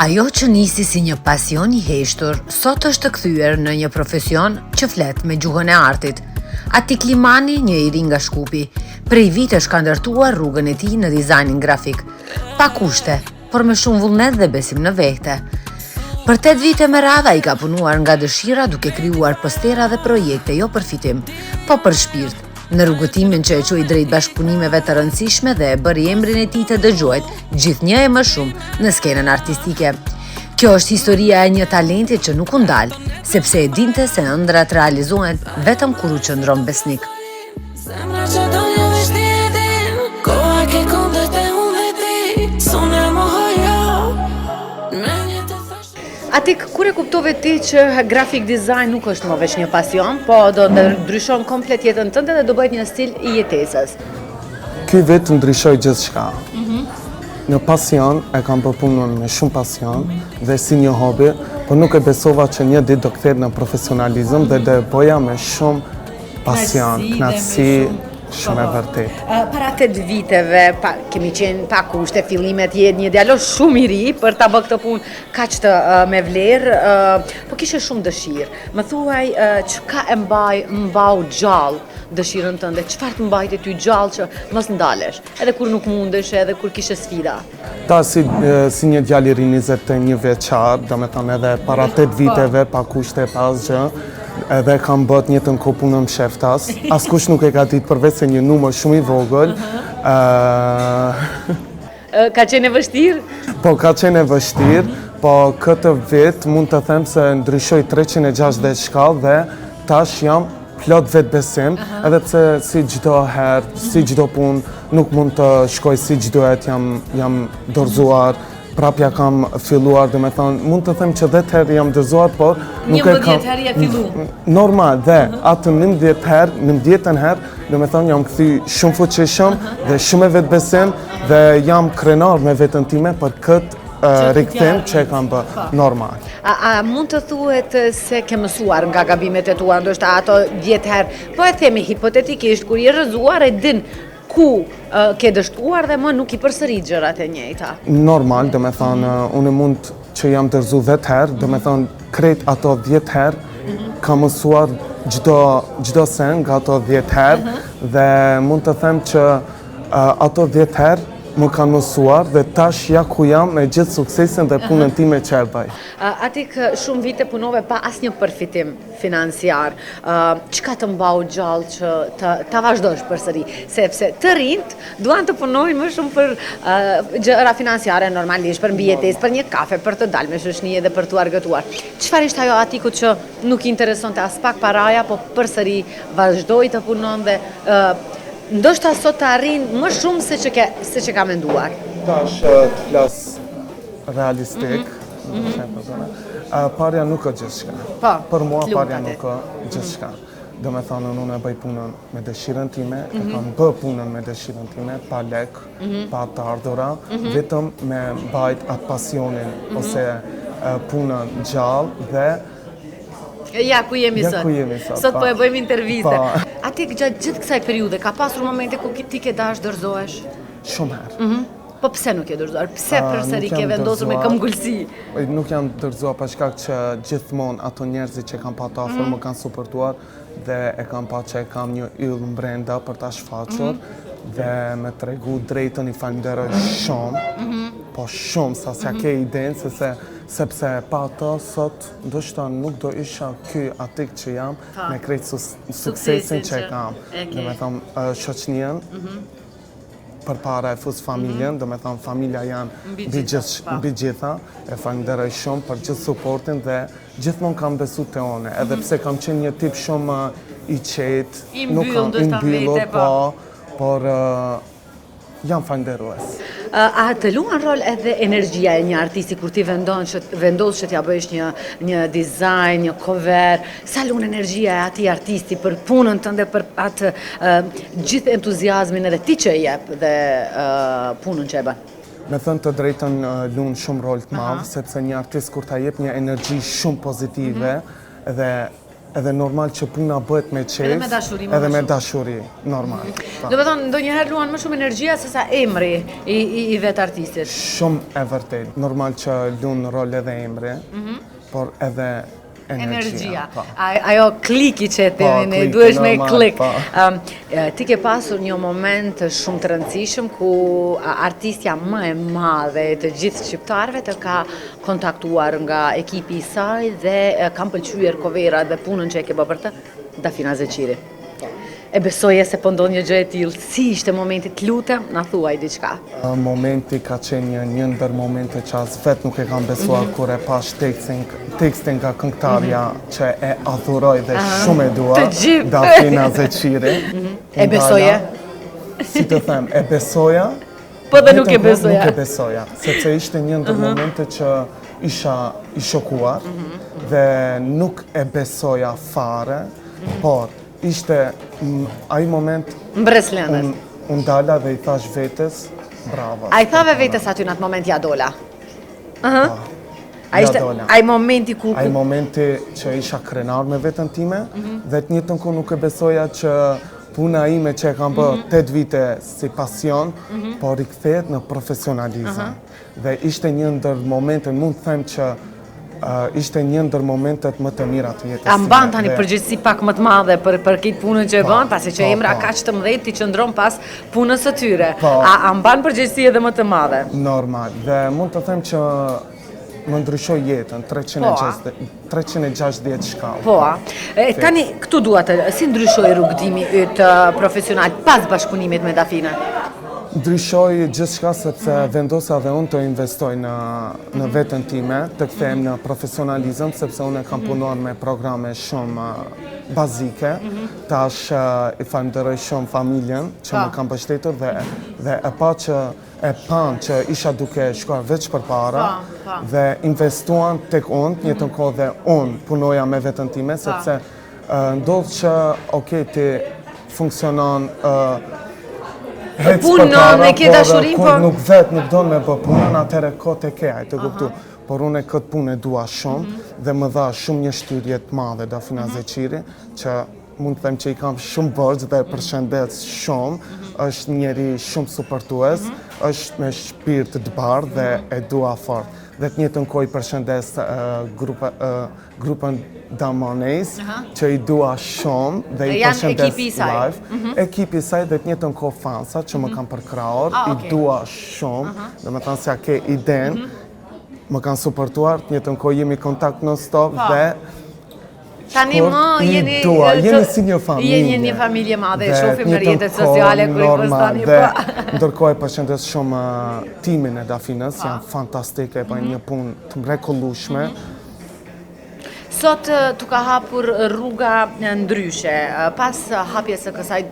Ajo që nisi si një pasion I heshtur, sot është të kthyer në një profesion që flet me gjuhën e artit. Atik Limani, një I ri nga Shkupi, prej vitesh ka ndërtuar rrugën e tij në dizajnin grafik. Pa kushte, por me shumë vullnet dhe besim në vete. Për 8 vite me radhë ai ka punuar nga dëshira duke krijuar postera dhe projekte jo për fitim, po për shpirt. Në rrugëtimin që e qoi drejt bashkëpunimeve të rëndësishme dhe e bëri emrin e tij të dëgjohet gjithnjë e më shumë në skenën artistike. Kjo është historia e një talenti që nuk u ndal, sepse e dinte se ëndrat realizohen vetëm kur u qëndron besnik. Atik, kur e kuptove ti që graphic design nuk është më veç një pasion, po do të ndryshon komplet jetën tënde dhe do bëhet një stil I jetesës? Ky vetë ndryshoi gjithçka. Në pasion e kam bërë punën me shumë pasion dhe si një hobi, por nuk e besova që një ditë do kthehet në profesionalizëm dhe do e bëja me shumë pasion, knatësi. Shumë e vërtet. Para 8 viteve, kemi qenë pa kushte, fillimet jetë një djalë shumë I ri për ta bërë këtë punë kaq të me vlerë, po kishe shumë dëshirë. Më thuaj çka e mbau gjallë dëshirën tënde, çfarë të mbajti ty gjallë që mos ndalesh, edhe kur nuk mundesh, edhe kur kishe sfida. Ta si një djalë I ri 21 vjeçar, domethënë edhe para 8 viteve pa kushte pa asgjë. Edhe kam bët një të në punën më sheftas. Askush nuk e ka ditë përveç se një numër shumë I vogël. Ka qenë e vështirë? Po, ka qenë e vështirë, po këtë vit mund të them se ndryshoj 360 shkallë dhe tash jam plot vetë besim, edhe pse si çdo herë, si çdo punë, nuk mund të shkoj si çdohet, jam dorëzuar. Prapja kam filluar, dhe me thonë, mund të them që 10 herë jam dorëzuar, por nuk e kam... 11 herë je fillu? Normal, dhe atë 19 herë, dhe me thonë, jam këthy shumë fuqishëm dhe shumë e vetë besim dhe jam krenar me vetën time për këtë rikthim që e kam bë normal. A mund të thuhet se ke mësuar nga gabimet e tua, ndoshta ato 10 herë, po e themi hipotetikisht, kur je rrëzuar e din ku ke dështuar dhe më nuk I përsërit gjërat e njëjta? Normal, dhe me thonë, unë mund që jam dërzu 10 herë, dhe me thonë, krejt ato 10 herë, kam mësuar gjdo sen nga ato 10 herë, dhe mund të them që ato 10 herë më kanë mësuar dhe tash ja ku jam me gjithë suksesin dhe punën time që e bëj. Atik shumë vite punove pa asnjë përfitim financiar. Çka të mbau gjallë që ta vazhdosh përsëri? Sepse të rinjt duan të punojnë më shumë për gjëra financiare normalisht, për mbijetesë, për një kafe, për të dalë me shoqëni dhe për t'u argëtuar. Çfarë ishte ajo Atikut që nuk I interesonte as pak paraja, po përsëri vazhdoi të punon dhe ndoshta sot të arrin më shumë se që ka menduar. Tash të flas realistik, parja nuk është gjithçka. Për mua parja nuk është gjithçka. Do me thonë, unë e bëj punën me dëshirën time, e kam bë punën me dëshirën time, pa lek, pa të ardhura, vetëm me bajt atë pasionin, ose punën gjallë dhe Ja, ku jemi sot? Sot po e bëjmë interviste. Atik gjatë gjithë kësaj periude, ka pasur momente ku ti ke dash dorëzohesh? Shumë herë. Po pse nuk je dorëzuar? Pse përsëri ke vendosur me këmbgulsi? Nuk jam dorëzuar për shkak që gjithmonë ato njerëzit që kam patur afër më kanë suportuar dhe e kam pa që e kam një yll brenda për ta shfaqur dhe me tregu drejtën I falenderoj shumë, po shumë sa s'ja ke idenë sepse pa ato sot ndoshta nuk do isha ky Atik që jam me krejt suksesin që e kam. Dhe me thonë shoqënien, për para e fus familjen, dhe me thonë familja janë mbi gjitha, e falenderoj shumë për gjithë supportin dhe gjithmonë kam besu te one, edhe pse kam qenë një tip shumë I qetë, nuk kam imbyllur, por jam falenderues. A të luan rol edhe energjia e një artisti kur ti vendos që t'ja bëjsh një dizajn, një cover, sa luan energjia e ati artisti për punën tënde, për atë gjithë entuziazmin edhe ti që e jep dhe punën që e bën? Me thënë të drejtën lunë shumë rol të madh, sepse një artist kur ta jep një energji shumë pozitive edhe normal që puna bëhet me qejf, edhe me dashuri, normal. Do të thonë, ndonjëherë luan më shumë energjia se sa emri i vetë artistit. Shumë e vërtet. Normal që lunë rol edhe emri, por edhe energjia. Ajo kliki që e themi, duhesh me klik. Ti ke pasur një moment shumë të rëndësishëm ku artistja më e madhe të gjithë shqiptarëve të ka kontaktuar nga ekipi i saj dhe kam pëlqyer kovera dhe punën që e ke bërë për të, Dafina Zeqiri. E besoje se po ndodh një gjë e tillë. Si ishte momenti, të lutem, na thuaj diçka. Momenti ka qenë një ndër momente që as vetë nuk e kam besuar kur e pash tekstin nga këngëtarja që e adhuroj dhe shumë e dua, Dafina Zeqiri. E besoje? Si të them, e besoja. Po dhe nuk e besoja. Nuk e besoja, sepse ishte një ndër momente që isha i shokuar dhe nuk e besoja fare, por ishte ai moment mbreslenet. Unë dala dhe i thash vetes, bravo. A i thave vetes aty në atë moment ja dola? Ai momenti ku... Ai momenti që isha krenar me vetën time dhe të njëjtën kohë nuk e besoja që puna ime që e kam bërë 8 vite si pasion, por i kthehet në profesionalizëm. Dhe ishte një ndër momente, mund të them që ishte një ndër momentet më të mira të jetës. A mban tani përgjegjësi pak më të madhe për këtë punën që e bën, pasi që emra kaq të mëdhenj ti qëndron pas punës së tyre. A mban përgjegjësi edhe më të madhe? Normal. Dhe mund të them që më ndryshoi jetën 360 shkallë. Po, tani këtu dua të si ndryshoi rrugëtimi yt profesional pas bashkëpunimit me Dafinën? Ndryshoj gjithçka sepse vendosa dhe unë të investoj në veten time, të kthehem në profesionalizëm, sepse unë kam punuar me programe shumë bazike. Tash i falenderoj shumë familjen që më kanë mbështetur dhe e pan që isha duke shkuar veç përpara dhe investuan tek unë, në njëjtën kohë dhe unë punoja me veten time, sepse ndodh që ti funksionon punën e ke dashurin, por nuk do me bë punën, atëherë kohë të ke, të kuptu. Por unë këtë punë e dua shumë dhe më dha shumë një shtyrje të madhe Dafina Zeqiri, që mund të them që i kam shumë borxh dhe përshëndes shumë, është njeri shumë suportues, është me shpirt të bardhë dhe e dua fort. Dhe të njëjtën kohë i përshëndes grupën Damonejs, që i dua shumë dhe i përshëndes live. Ekipi i saj dhe të njëjtën kohë fansa që më kanë përkrahur, i dua shumë, domethënë se ke idenë, më kanë suportuar, të njëjtën kohë jemi kontakt non-stop dhe tani më jeni si një familje. Jeni një familje madhe, e shohim në rrjetet sociale kur i postoni po. Ndërkohë e përshëndes shumë timin e Dafinës, janë fantastike, e bëjnë një punë të mrekullueshme. Sot tu ka hapur rruga ndryshe, pas hapjes së kësaj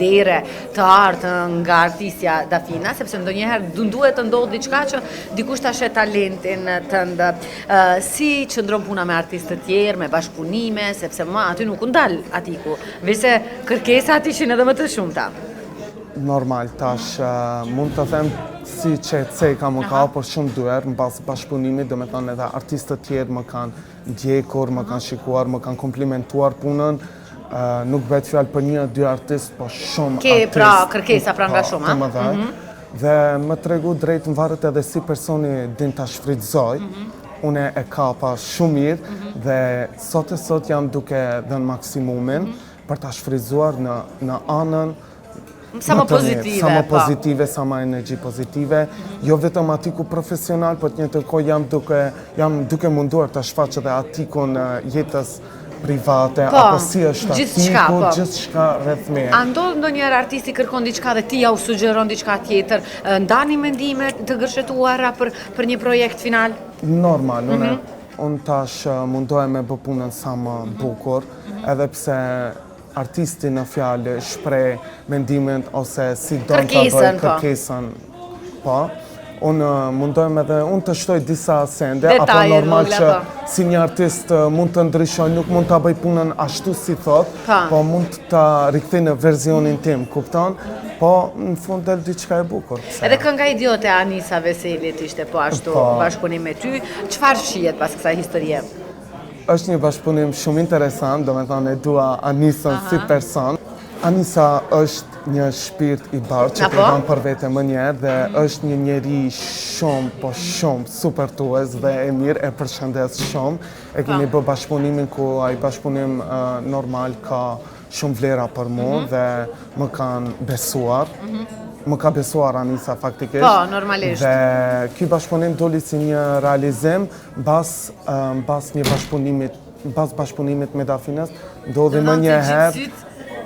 dere të artë nga artistja Dafina, sepse ndonjëherë duhet të ndodhë diçka që dikush ta shet talentin tënd. Si qëndron puna me artistë të tjerë, me bashkëpunime, sepse më aty nuk u ndal atiku, veçse kërkesat ishin edhe më të shumta. Normal, tash mund të them si që Ceka më ka por shumë duher, në basë bashkëpunimit, dhe me thënë edhe artistët tjerë më kanë ndjekur, më kanë shikuar, më kanë komplimentuar punën, nuk bëhet fjalë për 1-2 artist, po shumë artist. Ke pra kërkesa pra nga shumë, a? Dhe më tregu drejt në varet edhe si personi din ta shfrytëzoj, une e kapa shumë mirë dhe sot jam duke dhënë maksimumin për ta shfrytëzuar në anën sa më pozitive, sa më energji pozitive, jo vetëm atiku profesional, por të njëjtën kohë jam duke munduar ta shfaq edhe atikun jetës private, apo si është atiku, gjithçka rreth meje. A ndodh ndonjëherë artisti kërkon diçka dhe ti ja u sugjeron diçka tjetër, ndani mendime të gërshetuara për një projekt final? Normal, unë tash mundohem me bë punën sa më bukur, edhe pse artisti në fjalë shpreh mendimin ose si don ta bëj kërkesën, po. Unë mundohem edhe unë të shtoj disa sende, apo Detaje, normal rregulla, që po. si një artist mund të ndryshoj, nuk mund ta bëj punën ashtu si thot, Po. po mund ta rikthej në versionin tim, kupton? Po në fund del diçka e bukur. pse? Edhe kënga idiote e Anisa Veselit ishte po ashtu Po. bashkëpunim me ty. Çfarë shihet pas kësaj historie? Është një bashkëpunim shumë interesant, do me thënë e dua Anisën si person. Anisa është një shpirt i bardhë që Apo? tregon për vete më njerë dhe është një njeri shumë supertues dhe e mirë, e përshëndes shumë. E kemi bë bashkëpunimin ku ai bashkëpunim normal ka shumë vlera për mu dhe më kanë besuar. Më ka besuar Anisa faktikisht. Po, normalisht. Dhe ky bashkëpunim doli si një realizim mbas një bashkëpunimit me Dafinës, ndodhi më një herë.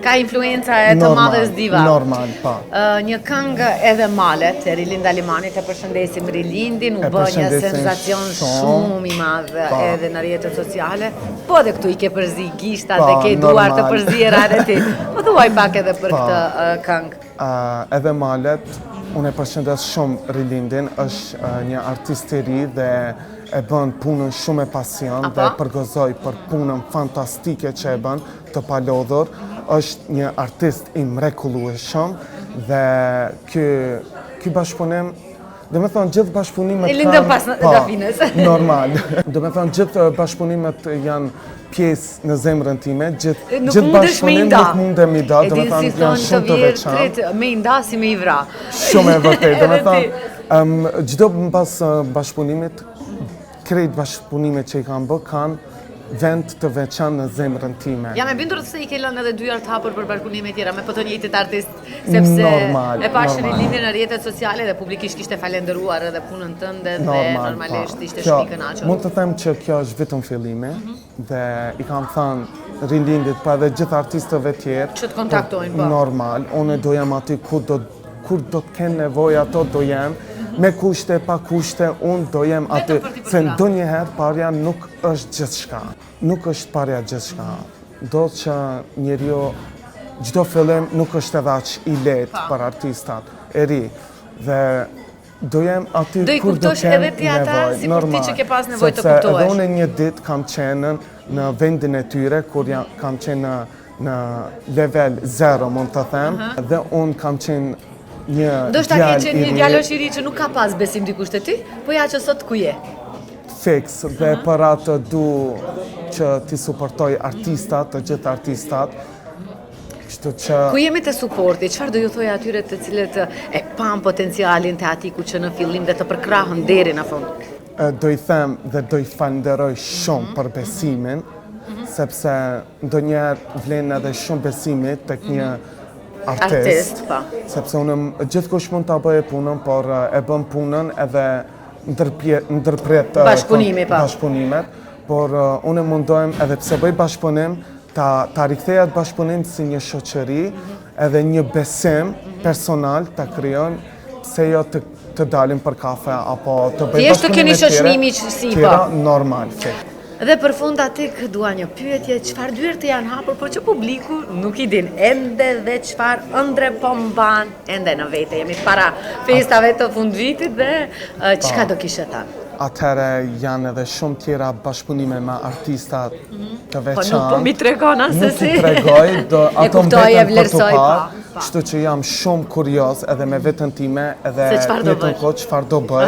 Ka influenca e të madhes diva. Normal, pa. Një këngë edhe malet, e Rilinda Limanit, e përshëndesim Rilindin, u bë një përshëndesim sensacion shumë i madh edhe në rrjetet sociale, po edhe këtu i ke përzi gishtat Pa, dhe ke duar të normal. përziera edhe ti. Po thuaj pak edhe për këtë këngë. Edhe malet, unë e përshëndes shumë Rilindin, është një artist i ri dhe e bën punën shumë me pasion dhe përgëzoj për punën fantastike që e bën të palodhur. Është një artist i mrekullueshëm dhe ky bashkëpunim, do me thonë gjithë bashkëpunimet E lindën pas Dafinës. Normal. Do me thonë gjithë bashkëpunimet janë pjesë në zemrën time, gjithë bashkëpunim nuk mundem mi da, do me thonë janë shumë të veçantë. Me i nda si me i vra. Shumë e vërtet, do me thonë, gjdo mbas bashkëpunimit, krejt bashkëpunimet që i kam bë, kanë vend të veçan në zemrën time. Jam e bindur se i ke lënë edhe dyar të hapur për bashkëpunime tjera me po të njëjtit artist, sepse e pash Rilindin në rrjetet sociale dhe publikisht kishte falenderuar edhe punën tënde dhe normalisht ishte shumë i kënaqur. Mund të them që kjo është vetëm fillimi dhe i kam thënë Rilindit pa edhe gjithë artistëve tjerë që të kontaktojnë, po. Normal, unë do jam aty kur do të kenë nevojë ato do jem. Me kushte, pa kushte, unë do jem aty, se ndonjëherë parja nuk është gjithçka. Nuk është parja gjithçka. Do që njeriu çdo fillim nuk është edhe aq i lehtë për artistat e ri. Dhe do jem aty kur do kem edhe ti ata, si kur ti që ke pas nevojë të kuptohesh. kuptohesh. Edhe unë një ditë kam qenë në vendin e tyre, kur kam qenë në level 0, mund të them, dhe unë kam qenë Do shta ke qenë një djalosh i ri që nuk ka pas besim dikush te ty, po ja që sot ku je? Fix, dhe për atë du që ti suportoj artistat, të gjithë artistat. Ku jemi të suporti, çfarë do ju thoj atyre të cilët e pan potencialin te Atiku që në fillim dhe të përkrahën deri në fund? Do i them dhe do i falenderoj shumë për besimin, sepse ndonjëherë vlen edhe shumë besimit tek një artist, sepse unë gjithkush mund ta bëjë punën, por e bën punën edhe ndërpret bashkëpunimet, por unë mundohem edhe pse bëj bashkëpunim, ta rikthej atë bashkëpunim si një shoqëri, edhe një besim personal ta krijojmë, pse jo të dalim për kafe apo të bëj bashkëpunime tjera, normal. Dhe për fund Atik dua një pyetje, çfarë dyert janë hapur, por që publiku nuk i din ende dhe çfarë ëndre po mban ende në vete. Jemi para festave të fundvitit dhe çka do kishe ta? Atëherë janë edhe shumë tjera bashkëpunime me artista të veçantë. Po nuk po mi tregon se si. Nuk i tregoj, ato mbeten për të parë. Kështu që jam shumë kurioz edhe me veten time edhe jetën kohë çfarë do bëj.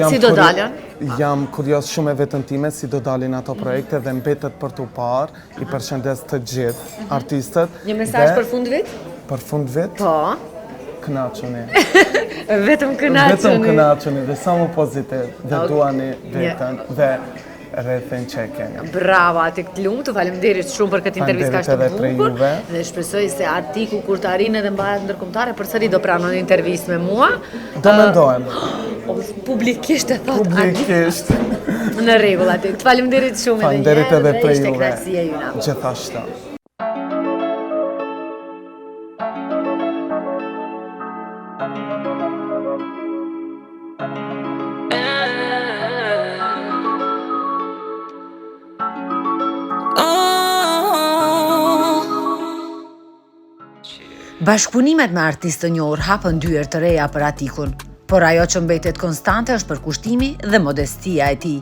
Si do dalën? Jam kurioz shumë e vetën time si do dalin ato projekte dhe mbetet për të parë. I përshëndes të gjithë artistët. Një mesazh për fund vit? Për fund vit? Po. Kënaquni. Vetëm kënaquni. Vetëm kënaquni dhe sa më pozitiv dhe duani veten dhe rrethin që keni. Bravo, Atik, të lumë, të faleminderit shumë për këtë intervistë kaq të bukur dhe shpresoj se Atiku kur të arrijë edhe mbahet ndërkombëtare përsëri do pranon intervistë me mua. Do mendohem. Publikisht e thot Publikisht. Në rregull, Atik. Të faleminderit shumë edhe një herë. Faleminderit edhe prej juve. Ishte kënaqësia jona. Gjithashtu. Oh, Bashkëpunimet me artistë të njohur hapën dyer të reja për Atikun, por ajo që mbetet konstante është përkushtimi dhe modestia e tij.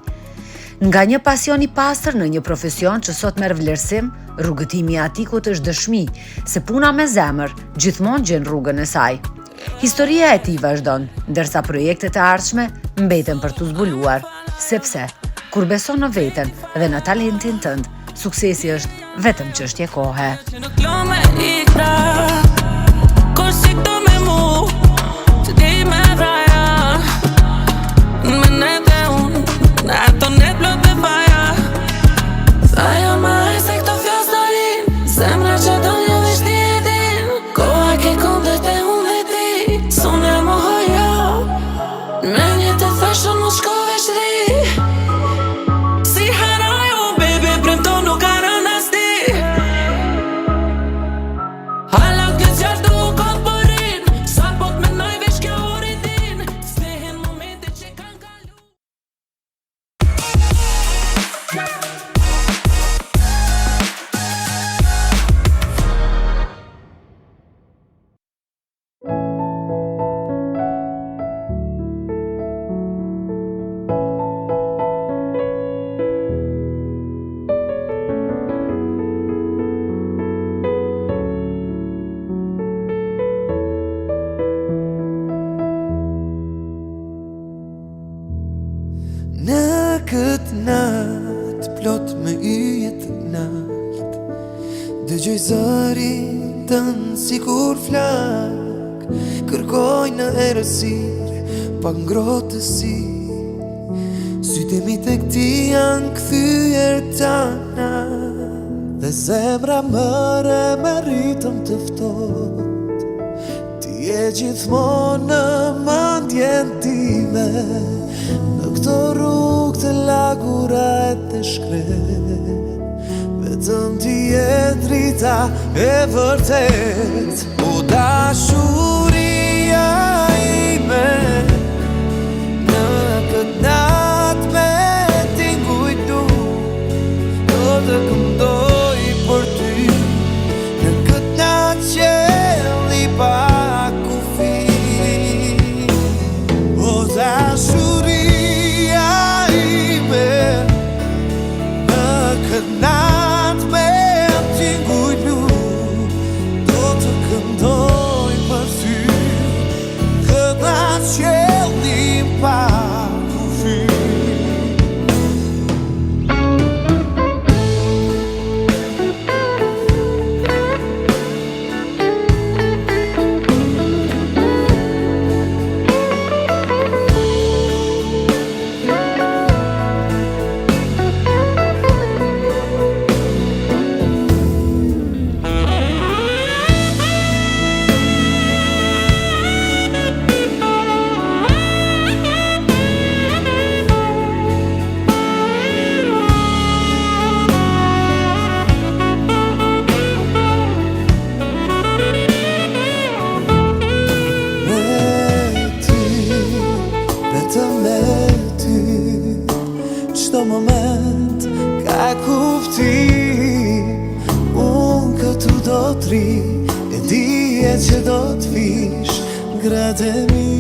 Nga një pasion i pastër në një profesion që sot merr vlerësim, rrugëtimi i Atikut është dëshmi se puna me zemër gjithmonë gjen rrugën e saj. Historia e tij vazhdon, ndërsa projektet e ardhshme mbeten për t'u zbuluar, sepse kur beson në veten dhe në talentin tënd, suksesi është vetëm çështje kohe. Në këtë natë plot me yjet të nalt, dëgjoj zërin tënë si kur flak, kërkoj në erësir pa ngrotësi. Sytë mi tek ti janë kthyer tana, dhe zemra mëre me ritëm të ftot. Ti e gjithmonë në mendjen time, në këto rrugë të lagura e të shkret, vetëm ti e drita e vërtet. O dashuria ime, në këtë natë me t'ingujt du, do të këndoj për ty. Në këtë natë qelli pa kufi, o dashuria natë me t'ingujt lu, do të këndoj për ty. Këtë natë qelli pa kufi. Çdo moment ka kuptim, unë këtu do t'ri, e dije që do t'vish gratë e mi.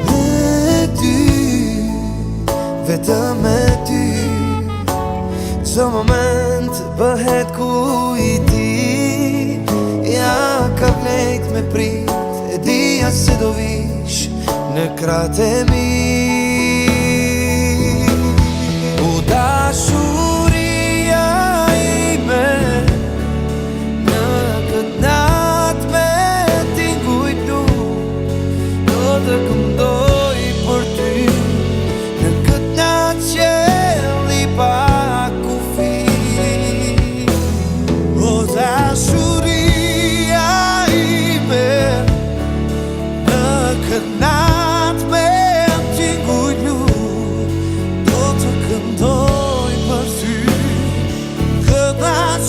Me ty, vetëm me ty, çdo moment bëhet kujti. Ja ka vlejt me prit, e dija se do vish në kratë e mi. O dashuria ime, në këtë natë me t'ingujt lu, do të këndoj për ty. Në këtë natë qelli pa kufi, o dashuria ime, në këtë natë me t'ingujt lu, do të këndoj për ty. Këtë natë